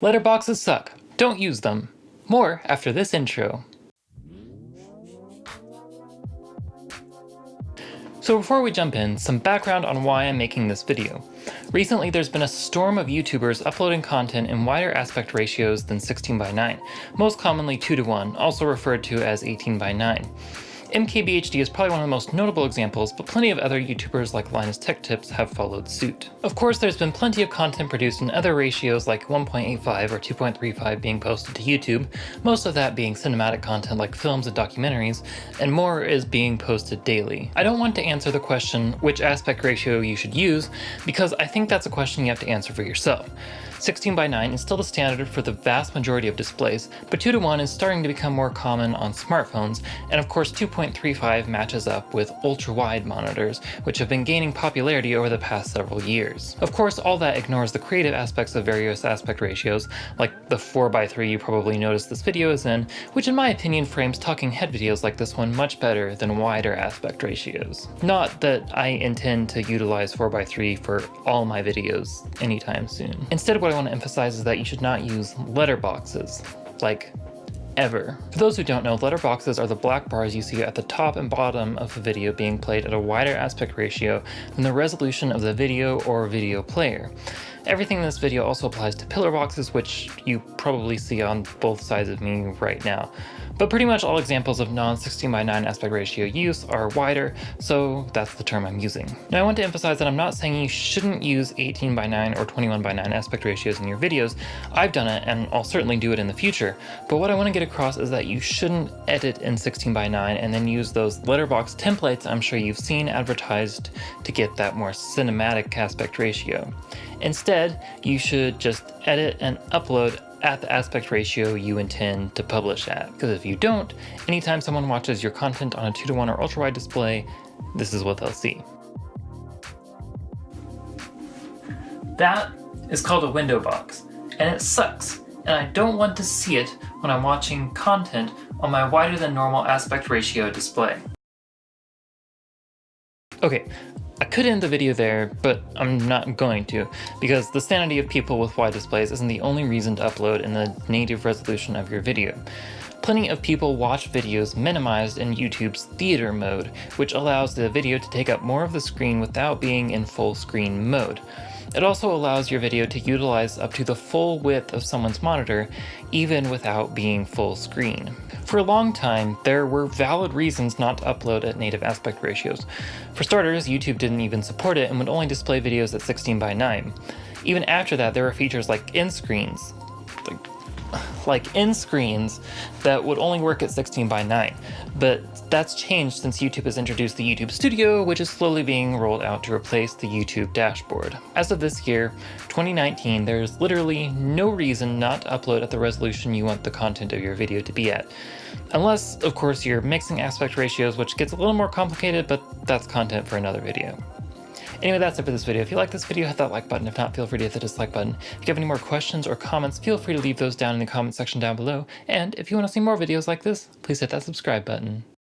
Letterboxes suck. Don't use them. More after this intro. So before we jump in, some background on why I'm making this video. Recently there's been a storm of YouTubers uploading content in wider aspect ratios than 16:9, most commonly 2:1, also referred to as 18:9. MKBHD is probably one of the most notable examples, but plenty of other YouTubers like Linus Tech Tips have followed suit. Of course, there's been plenty of content produced in other ratios like 1.85 or 2.35 being posted to YouTube, most of that being cinematic content like films and documentaries, and more is being posted daily. I don't want to answer the question which aspect ratio you should use, because I think that's a question you have to answer for yourself. 16:9 is still the standard for the vast majority of displays, but 2:1 is starting to become more common on smartphones, and of course 2.35 matches up with ultra-wide monitors, which have been gaining popularity over the past several years. Of course, all that ignores the creative aspects of various aspect ratios, like the 4:3 you probably noticed this video is in, which in my opinion frames talking head videos like this one much better than wider aspect ratios. Not that I intend to utilize 4:3 for all my videos anytime soon. Instead, what I want to emphasize is that you should not use letterboxes, like ever. For those who don't know, letterboxes are the black bars you see at the top and bottom of a video being played at a wider aspect ratio than the resolution of the video or video player. Everything in this video also applies to pillar boxes, which you probably see on both sides of me right now. But pretty much all examples of non-16:9 aspect ratio use are wider, so that's the term I'm using. Now I want to emphasize that I'm not saying you shouldn't use 18:9 or 21:9 aspect ratios in your videos. I've done it, and I'll certainly do it in the future, but what I want to get across is that you shouldn't edit in 16:9 and then use those letterbox templates I'm sure you've seen advertised to get that more cinematic aspect ratio. Instead, you should just edit and upload at the aspect ratio you intend to publish at. Because if you don't, anytime someone watches your content on a 2:1 or ultra-wide display, this is what they'll see. That is called a window box, and it sucks, and I don't want to see it when I'm watching content on my wider than normal aspect ratio display. Okay, I could end the video there, but I'm not going to, because the sanity of people with wide displays isn't the only reason to upload in the native resolution of your video. Plenty of people watch videos minimized in YouTube's theater mode, which allows the video to take up more of the screen without being in full screen mode. It also allows your video to utilize up to the full width of someone's monitor, even without being full screen. For a long time, there were valid reasons not to upload at native aspect ratios. For starters, YouTube didn't even support it and would only display videos at 16:9. Even after that, there were features like in-screens, that would only work at 16:9. But that's changed since YouTube has introduced the YouTube Studio, which is slowly being rolled out to replace the YouTube dashboard. As of this year, 2019, there's literally no reason not to upload at the resolution you want the content of your video to be at. Unless, of course, you're mixing aspect ratios, which gets a little more complicated, but that's content for another video. Anyway, that's it for this video. If you like this video, hit that like button. If not, feel free to hit the dislike button. If you have any more questions or comments, feel free to leave those down in the comment section down below. And if you want to see more videos like this, please hit that subscribe button.